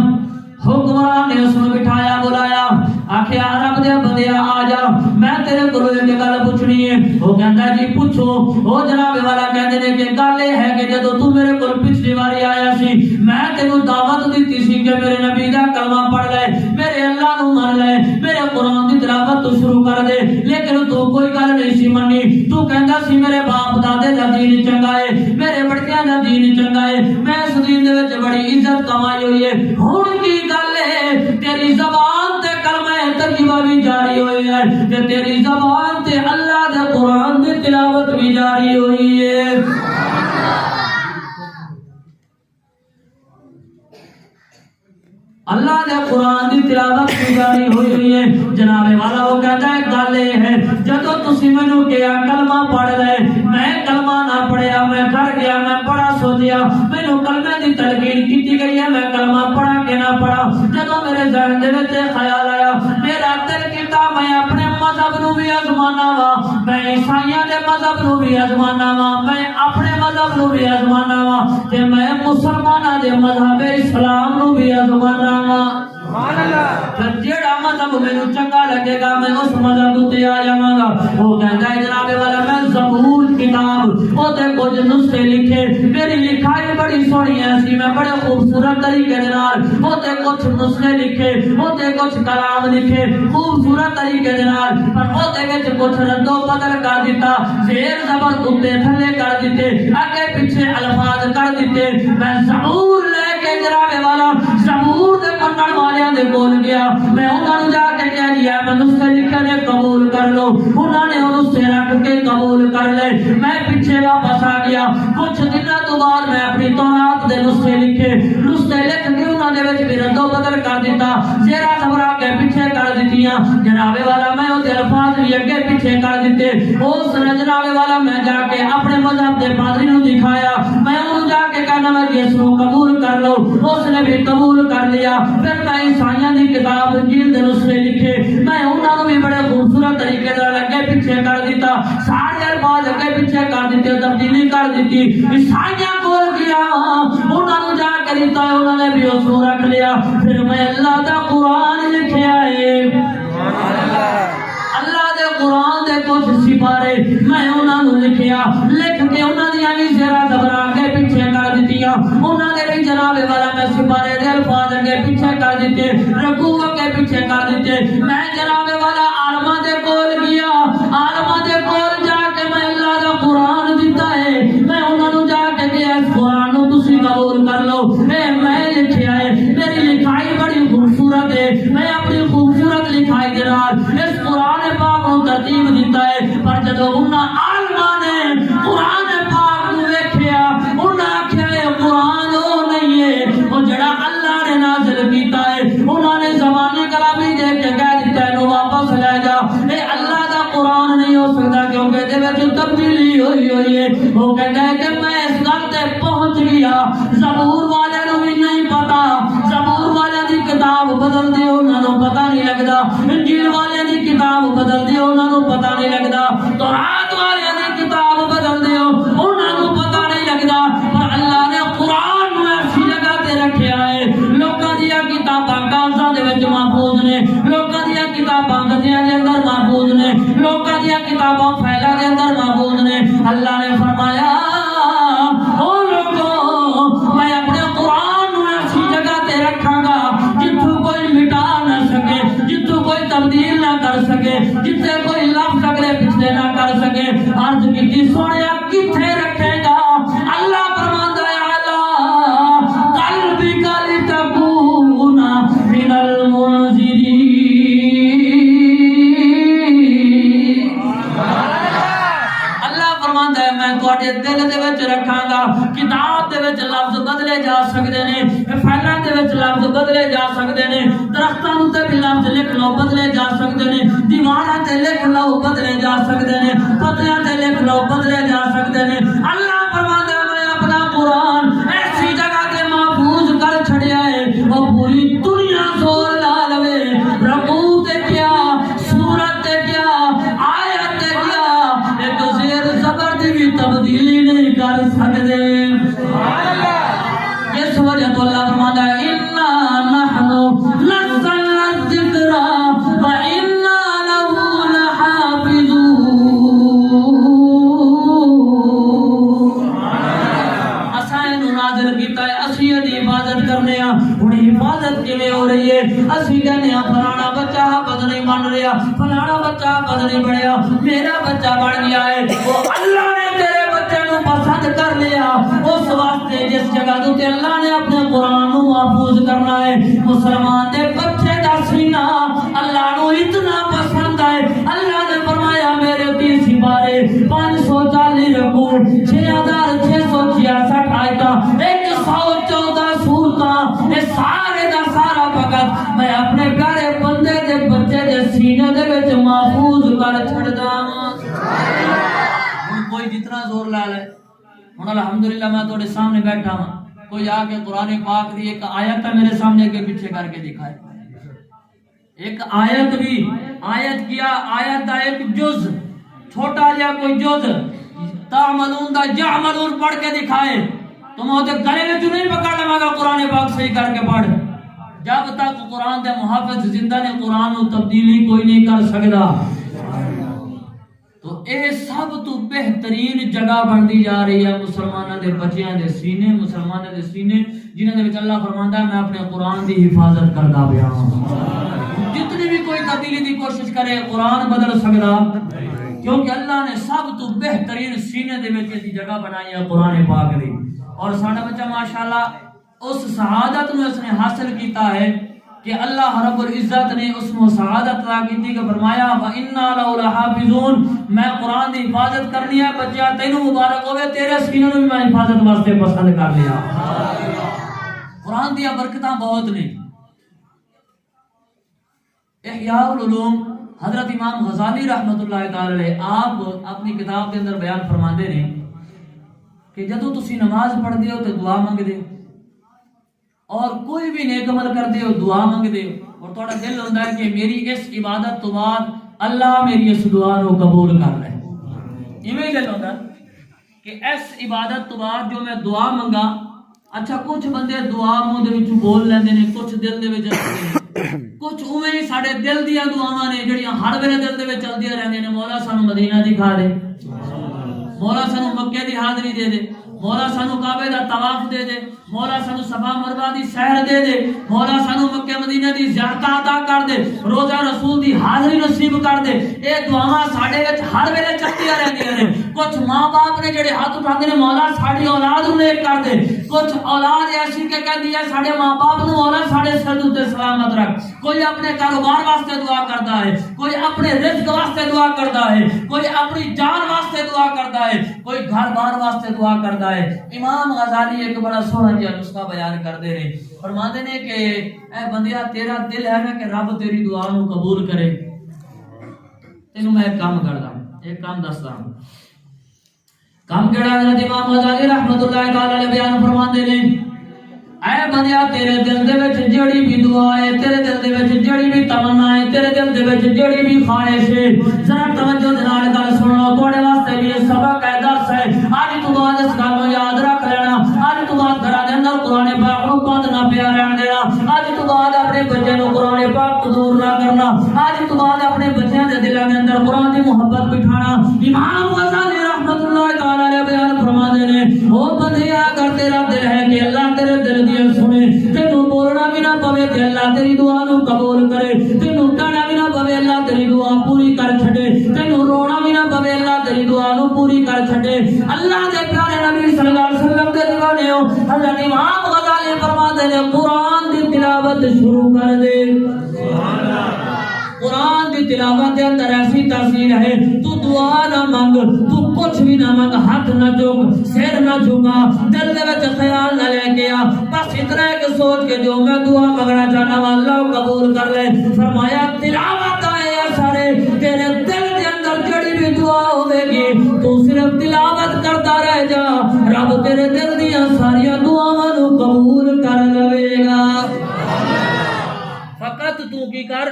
حکمران نے اس کو بٹھایا، بلایا، آکھیا عرب دے بندیا آ جا، میں تیرے کولوں ایک گل پوچھنی ہے۔ وہ کہندا جی پوچھو۔ وہ جناب والا کہندے نے کہ گل یہ ہے کہ جدوں تو میرے کول پچھلی باری آیا سی میں تینوں دعوت دتی سی کہ میرے نبی دا کلمہ پڑھ لے، میرے اللہ نو من لے، میرے قرآن دی تلاوت تو شروع کر دے، لیکن تو کوئی گل نہیں سی منی۔ تو کہندا سی میرے باپ دادے دا دین چنگا ہے، میرے بڑکیاں دا دین چنگا ہے، میں اس دین دے وچ بڑی عزت کمائی ہوئی ہے، ہن کی تیری زبان تے کلمہ طیبہ بھی جاری ہوئی ہے کہ تیری زبان تے اللہ دے قرآن دی تلاوت بھی جاری ہوئی ہے۔ اللہ دے قرآن دی تلاوت بھی جاری ہوئی ہے۔ جناب والا وہ کہتا ہے گل یہ ہے جدو تسی مینوں کہیا کلمہ پڑھ لے، میں کلمہ نہ پڑھیا، میں کر گیا، میں بڑا سوچیا، مینوں کلمے دی تلقین کیتی گئی ہے، میں کلمہ پڑھا کہ نہ پڑھا۔ جدو میرے ذہن دے وچ خیال آیا، میرا دل کیتا میں اپنے مذہب نو بھی آزمانا وا، میں عیسائیاں دے مذہب نو بھی آزمانا وا، میں اپنے مذہب نو بھی آزمانا وا تے میں مسلماناں دے مذہب اسلام نو بھی آزمانا وا۔ پھر جیڑا مذہب مینوں چنگا لگے گا میں اس مذہب تے آ جاواں گا۔ وہ کہندا ہے جناب والا میں زبور کتاب اوتے کچھ نسخے لکھے، میری لکھائی بڑی سونی ہے سی، میں بڑے خوبصورت طریقے دے نال اوتے کچھ نسخے لکھے، اوتے کچھ کلام لکھے خوبصورت طریقے دے نال، پر اوتے وچ کچھ رد و بدل کر دیتا، زیر زبر اوتے تھلے کر دیتے، اگے پیچھے الفاظ کر دیتے۔ میں زبور لے کے جناب والا زبور دے پڑھن والیاں دے کول گیا، میں انہاں نوں جا کے کہہ دیا میں نسخے لکھے نے قبول کر لو، انہاں نے انہوں سے رکھ کے قبول کر لے۔ میں پیچھے واپس آ گیا، کچھ دنوں تو بعد میں اپنی تورات دے نسخے لکھے، نسخے لکھ کے انہاں دے وچ بھی رد و بدل کر دیتا، زیرا زبر کے پیچھے کر دتیاں، جناب والا میں وہ الفاظ بھی اگے پیچھے کر دیتے۔ اس نے جناب والا میں جا کے اپنے مذہب دے پادری نوں دکھایا، میں انہوں جا کے کہنا میں اس کو قبول کر لو، اس نے بھی قبول کر لیا۔ پھر میں عیسائیاں دی کتاب انجیل دے نسخے لکھے، میں انہاں نوں بھی بڑے خوبصورت طریقے نال اگے پیچھے کر دیتا، سارے الفاظ اگے پیچھے کر دیتے، تبدیلی کر دیتی۔ عیسائیاں کول گیا انہاں نوں جا کے دیتا، انہوں نے بھی اس کو رکھ لیا۔ پھر میں اللہ دا قرآن لکھیا ہے، اللہ دے قرآن دے کچھ سپارے میں انہاں نوں لکھیا، لکھ کے انہاں دیاں بھی زیرا زبر اگے پیچھے کر دتیاں، انہاں دے بھی جناب والا میں سپارے دے الفاظ اگے پیچھے کر دیتے، رکوع اگے پیچھے کر دیتے۔ میں جناب والا عالماں دے کول گیا، عالماں دے کول جا کے میں اللہ دا قرآن دیتا ہے، میں انہاں نوں جا کے کہیا اس قرآن نوں تسی قبول کر لو، اے میں لکھیا ہے، میری لکھائی بڑی خوبصورت ہے، میں اپنی خوبصورت لکھائی دے نال اس قرآن پاک نوں ترتیب دیتا ہے۔ پر جدوں انہاں عالماں نے قرآن پاک نوں ویکھیا، انہاں آکھیا اے قرآن او نہیں ہے او جڑا اللہ نے نازل کیتا ہے، انہاں نے زبانی کلامی دے کے کہہ دیتا ہے نو واپس لے جا، اے اللہ دا قرآن نہیں ہو سکتا کیونکہ دے وچ تبدیلی ہوئی ہے۔ وہ کہتا ہے کہ میں اس گل تے پہنچ گیا، زبور والے نوں بھی نہیں پتا، زبور والے دی کتاب بدل دی انہاں نوں پتہ نہیں لگدا، انجیل والے دی کتاب بدل دی انہاں رکھیا ہے لوکاں دیاں کتاباں کاغذاں دے وچ محفوظ نے لوکاں دیاں کتاباں گدیاں دے اندر محفوظ نے لوکاں دیاں کتاباں پھیلاں دے اندر محفوظ نے اللہ نے فرمایا او لوگوں میں اپنے قرآن نو ایسی جگہ تے رکھاں گا جتھوں کوئی مٹا نہ سکے جتھوں کوئی تبدیل نہ کر سکے جتھے کوئی لفظ اگلے پچھلے نہ کر سکے عرض کی سونیا کتھے رکھے گا اللہ فرماندا ہے اعلی قلبک لتکون من المنذرین اللہ فرماندا ہے میں تواڈے دل دے وچ رکھاں گا کتاب دے وچ لفظ بدلے جا سکدے نے فائلاں دے وچ لفظ بدلے جا سکدے نے درختاں تے بھی لفظ لکھ لو بدلے جا سکدے نے دیواراں تے لکھ لو بدلے جا سکدے نے پتیاں تے لکھ لو بدلے جا سکدے نے اللہ فرماندا ہے میں اپنا قرآن ایسی جگہ تے محفوظ کر چھڑیا ہے او پوری دنیا زور لا لوے رکوع تے کیا سورت تے کیا آیت تے کیا ایک زیر زبر دی بھی تبدیلی نہیں کر سکدے اس وجہ تو اللہ فرماتا ہے اِنَّا نَحْنُ نَزَّلْنَا الذِّكْرَ وَإِنَّا لَهُ لَحَافِظُونَ اسائیں نو نازل کیتا ہے اسی دی حفاظت کرنے ہاں ہن حفاظت کیویں ہو رہی ہے اسی کہنے ہاں فلانا بچہ حافظ نہیں بن رہا فلانا بچہ حافظ نہیں بنیا میرا بچہ بن گیا ہے وہ اللہ نے تیرے بچے نو پسند کر لیا اس واسطے جس جگہ تے اللہ نے اپنے قرآن نو محفوظ کرنا ہے مسلمان دے بچے دا سینہ اللہ نو اتنا پسند ہے اللہ نے فرمایا میرے 30 سپارے 540 رکوع 6666 آیتاں 114 سورتاں یہ سارے دا سارا وقت میں اپنے پیارے بندے دے بچے دے سینے دے وچ محفوظ کر چھڑدا ہاں کوئی جتنا زور لا لے ہن الحمدللہ میں تھوڑے سامنے بیٹھا ہوں کوئی آ کے قرآن پاک دی ایک آیت میرے سامنے کے پیچھے کر کے دکھائے ایک آیت بھی آیت کیا آیت دا ایک جز چھوٹا جا کوئی جز تعملون دا یعملون پڑھ کے دکھائے تم ہوتے گلے میں نہیں پکڑ لما گا قرآن پاک صحیح کر کے پڑھ جب تک قرآن دے محافظ زندہ نے قرآن و تبدیلی کوئی نہیں کر سکتا تو اے سب تو بہترین جگہ بندی جا رہی ہے مسلمانوں دے بچیاں دے سینے مسلمانوں دے سینے جنہاں دے وچ اللہ فرماندا ہے میں اپنے قرآن دی حفاظت کردا پیا ہوں جتنی بھی کوئی تبدیلی دی کوشش کرے قرآن بدل سکدا کیونکہ اللہ نے سب تو بہترین سینے دے وچ ایسی جگہ بنائی ہے قرآن پاک دی اور ساڈا بچہ ماشاءاللہ اس سعادت نو اس نے حاصل کیتا ہے کہ اللہ رب العزت نے اس کو سعادت عطا کی کہ فرمایا وَإِنَّا لَهُ لَحَافِظُونَ میں قرآن دی حفاظت کرنی ہے بچہ تینوں مبارک ہوے تیرے سینے نو میں حفاظت واسطے پسند کر لیا قرآن دی برکتاں بہت نے احیاء العلوم حضرت امام غزالی رحمت اللہ تعالی علیہ آپ اپنی کتاب کے اندر بیان فرماندے نے کہ جدوں تسی نماز پڑھ دے ہو تے دعا منگ دے اور کوئی بھی نیک عمل کر دے ہو دعا منگ دے اور تھوڑا دل ہوندا ہے کہ میری اس عبادت تو بعد اللہ میری اس دعا کو قبول کر لے ایویں دل ہوندا کہ اس عبادت تو بعد جو میں دعا منگا اچھا کچھ بندے دعا منہ دے وچ بول لیندے نے کچھ دل دے وچ رکھدے نے کچھ اوویں ہی ساڈے دل دیاں دعاواں نے جڑیاں ہر ویلے دل دے وچ چلدیاں رہندیاں نے مولا سانو مدینہ دکھا دے مولا سانو مکے دی حاضری دے دے مولا سانو کعبے دا طواف دے دے مولا سانو صفا مروہ دی سیر دے دے مولا سانو مکہ مدینہ دی زیارت عطا کر دے روزہ رسول دی حاضری نصیب کر دے اے دعاواں ساڈے وچ ہر ویلے چلدیاں رہندیاں نے کچھ ماں باپ نے جڑے ہاتھ اٹھاندے نے مولا ساڈی اولاد نوں نیک کر دے کچھ اولاد ایسی کہ کہندی ہے ساڈے ماں باپ نوں مولا ساڈے سر تے سلامت رکھ کوئی اپنے کاروبار واسطے دعا کردا ہے کوئی اپنے رزق واسطے دعا کردا ہے کوئی اپنی جان واسطے دعا کردا ہے کوئی گھر بار واسطے دعا کردا ہے امام غزالی ایک بڑا سوہنا جہا نسخہ بیان کردے نے فرماندے نے کہ اے بندیا تیرا دل ہے نا کہ رب تیری دعا نو قبول کرے تینوں میں ایک کام کردا ایک کام دسدا کام کیڑا حضرت امام غزالی رحمت اللہ تعالی علیہ بیان فرماندے نے اے بندیا تیرے دل دے وچ جڑی بھی دعا ہے تیرے دل دے وچ جڑی بھی تمنا ہے تیرے دل دے وچ جڑی بھی خواہش ہے ذرا توجہ دے نال گل سن لو تواڈے واسطے بھی سبق ہے درس ہے اج تو بعد اس گل نو یاد رکھ لینا اج تو بعد گھر دے اندر قرآن پاک نو یاد نہ پیا رہن دینا. اج تو بعد اپنے بچے نو قرآن پاک تو دور نہ کرنا. اج تو بعد اپنے بچیاں دے دلاں دے اندر قرآن دی محبت بٹھانا. امام غزالی رحمت اللہ تعالی علیہ بیان فرماندے نے او بندیا اگر تیرا دل ہے کہ اللہ تیرے دل دی سنے, تینوں بولنا بھی نہ پوے تے اللہ تیری دعا نو قبول کرے, تینوں کہنا بھی نہ پوے اللہ تیری دعا پوری کر چھڈے, تینوں رونا بھی نہ پوے اللہ تیری دعا نو پوری کر چھڈے. اللہ دے پیارے نبی صلی اللہ علیہ وسلم دے دیوانے ہو حضرت امام غزالی فرماتے ہیں قرآن دی تلاوت شروع کر دے. قرآن دی تلاوت دے اندر ایسی تاثیر ہے, تو دعا نہ مانگ, تو کچھ بھی نہ مانگ, ہاتھ نہ چوک, سر نہ جھکا, دل دے وچ خیال نہ لے کے آ, بس اتنا ہے کہ سوچ کے جو میں دعا مانگنا چاہنا ہوں اللہ قبول کر لے. فرمایا تلاوت آئے سارے تیرے دل دے اندر جڑی بھی دعا ہوے گی تو صرف تلاوت کرتا رہ جا, رب تیرے دل دیاں ساریاں دعاواں نو قبول کر لے گا. فقط تو کی کر,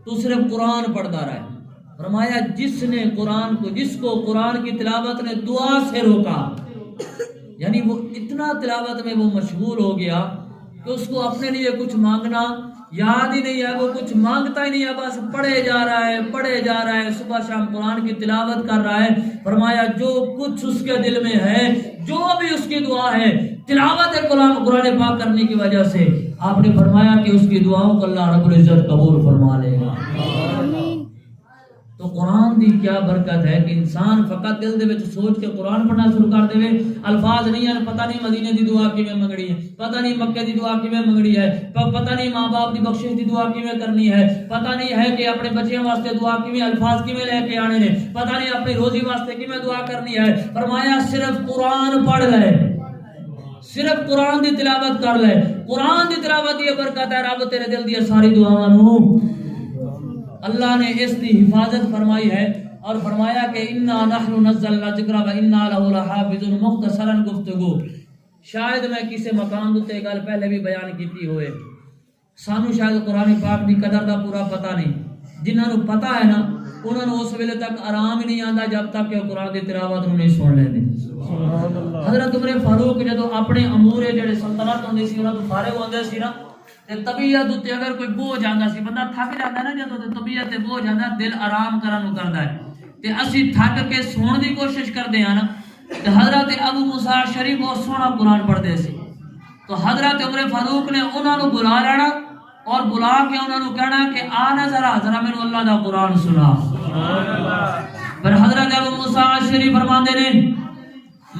تو صرف قرآن پڑھتا رہے. فرمایا جس نے قرآن کو, جس کو قرآن کی تلاوت نے دعا سے روکا, یعنی وہ اتنا تلاوت میں وہ مشغول ہو گیا کہ اس کو اپنے لیے کچھ مانگنا یاد ہی نہیں ہے, وہ کچھ مانگتا ہی نہیں ہے, بس پڑھے جا رہا ہے پڑھے جا رہا ہے, صبح شام قرآن کی تلاوت کر رہا ہے. فرمایا جو کچھ اس کے دل میں ہے, جو بھی اس کی دعا ہے تلاوت قرآن پاک کرنے کی وجہ سے, آپ نے فرمایا کہ اس کی دعاؤں کو اللہ رب العزت قبول فرما لے گا. تو قرآن دی کیا برکت ہے کہ انسان فقط دل دے وچ سوچ کے قرآن پڑھنا شروع کر دے. الفاظ نہیں ہیں, پتہ نہیں مدینے دی دعا کیویں منگنی ہے, پتہ نہیں مکے دی دعا کیویں منگنی ہے, پتہ نہیں ماں باپ دی بخشش دی دعا کیویں کرنی ہے, پتہ نہیں ہے کہ اپنے بچیاں واسطے دعا کیویں, الفاظ کیویں لے کے آنے نے, پتہ نہیں اپنی روزی واسطے کیویں دعا کرنی ہے. فرمایا صرف قرآن پڑھ لے, صرف قرآن دی تلاوت کر لے. قرآن دی تلاوت یہ برکت ہے, رب تیرے دل دی ساری دعاواں نو اللہ نے اس دی حفاظت فرمائی ہے. اور فرمایا کہ انا نحن نزلنا الذکر و انا لہ لحافظون. مختصرا گفتگو, شاید میں کسی مقام تے گل پہلے بھی بیان کیتی ہوئے, سانو شاید قرآن پاک دی قدر دا پورا پتہ نہیں. جنہاں نو پتہ ہے نا انہاں نو اس ویلے تک آرام ہی نہیں آندا جب تک کہ قرآن دی تلاوت نو نہیں سن لیندے. حضرت عمر فاروق جدوں اپنے امور جڑے سلطنت ہوندی سی انہاں تو فارغ ہوندے سی نا, تے طبیعت تے اگر کوئی بوجھ آندا سی, بندہ تھک جاندا نا جدوں تے طبیعت تے بوجھ آندا, دل آرام کرن نو کردا ہے, تے اسی تھک کے سون دی کوشش کردے ہاں نا. تے حضرت ابو موسیٰ شریف بہت سونا قرآن پڑھدے سی, تو حضرت عمر فاروق نے انہاں نو بلا لینا اور بلا کے انہاں نو کہنا کہ آ نا ذرا مینوں اللہ دا قرآن سنا. پر حضرت ابو موسیٰ شریف فرماندے نے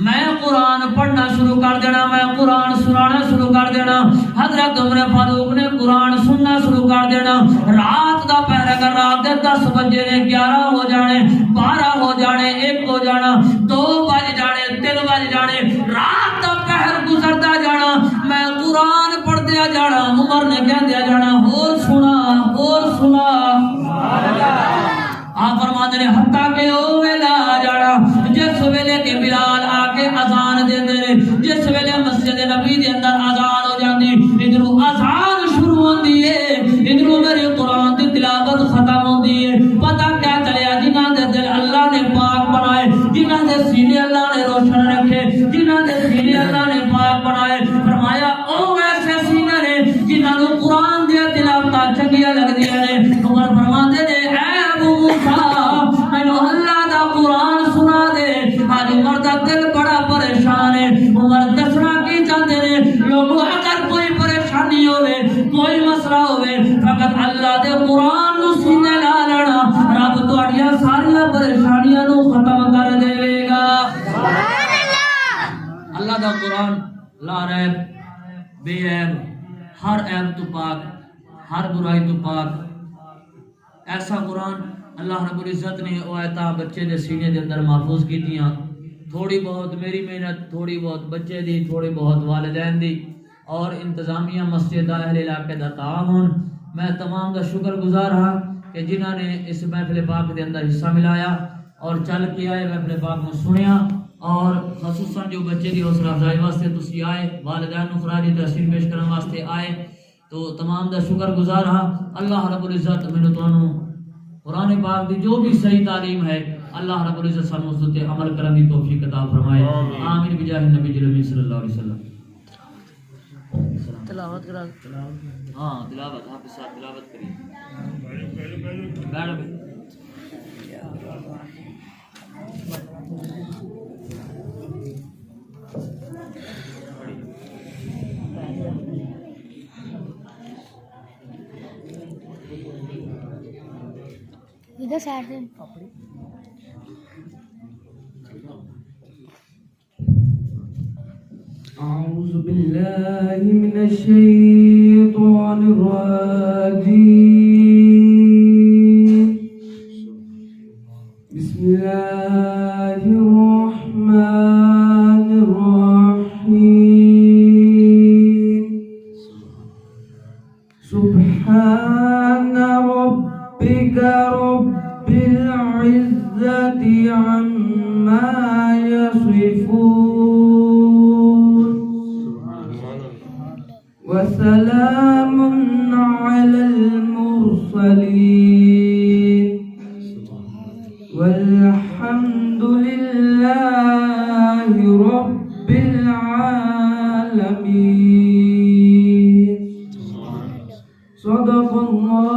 میں قرآن پڑھنا شروع کر دینا, میں قرآن سنانا شروع کر دینا. حضرت عمر فاروق نے قرآن سننا شروع کر دینا. رات دا پہر اگر رات دے 10 بجے نے 11 ہو جانے, 12 ہو جانے, 1 ہو جانا, 2 بج جانے, 3 بج جانے, رات دا پہر گزرتا جانا, میں قرآن پڑھدیا جانا. عمر نے کہہ دیا جانا اور سنا اور سنا. آپ فرماتے ہیں حتیٰ کہ او ویلا آ جانا جس ویلے کے بلال آ کے اذان دے دے, جس ویلے مسجد نبی دے اندر اذان ہو جاتی, ادھروں اذان شروع ہوندی ہے, ادھروں میرے قرآن دی تلاوت ختم ہوندی ہے. پتہ کیا چلیا, جنہاں دے دل اللہ نے پاک بنائے, جنہاں دے سینے اللہ نے روشن رکھے, جنہاں دے سینے اللہ نے پاک بنائے, فرمایا او ایسے سینے نے جنہاں نو قرآن دی تلاوت چنگیاں لگدیاں نے. عمر فرماندے نے اے ابو موسیٰ مینوں اللہ دا قرآن سنا دے. آج عمر دا دل بڑا پریشان ہے. عمر دسنا کی چاہتے ہیں لوگوں, اگر کوئی پریشانی ہوئے, کوئی مسئلہ ہوئے, فقط اللہ دے قرآن نو سینے لا لینا, رب تہاڈیاں ساریاں پریشانیاں نو ختم کر دے گا. اللہ دا قرآن لا ریب, بے عیب, ہر عیب تو پاک, ہر برائی تو پاک. ایسا قرآن اللہ رب العزت نے او آیتاں بچے دے سینے دے اندر محفوظ کیتیاں. تھوڑی بہت میری محنت, تھوڑی بہت بچے دی, تھوڑی بہت والدین دی, اور انتظامیہ مسجد اہل علاقے دا تعاون. میں تمام دا شکر گزار ہاں کہ جنہاں نے اس محفل پاک دے اندر حصہ ملایا اور چل کے آئے, محفل پاک میں سنیا, اور خصوصاً جو بچے دی حوصلہ افزائی واسطے تسی آئے, والدین نو خراج تحسین پیش کرنے واسطے آئے, تو تمام دا شکر گزار ہاں. اللہ رب العزت مینوں تانوں قرآن پاک دی جو بھی صحیح تعلیم ہے اللہ رب العزت سانوں اس تے عمل کرنے دی توفیق عطا فرمائے. آمین بجاہ نبی صلی اللہ علیہ وسلم. تلاوت کرا ہاں تلاوت آپ کے ساتھ تلاوت کریے بیٹھ ادھر سائڈ سے أعوذ بالله من الشيطان الرجيم بسم الله الرحمن الرحيم سبحان ربك رب العزة عما يصفون وسلام على المرسلين والحمد لله رب العالمين صدق الله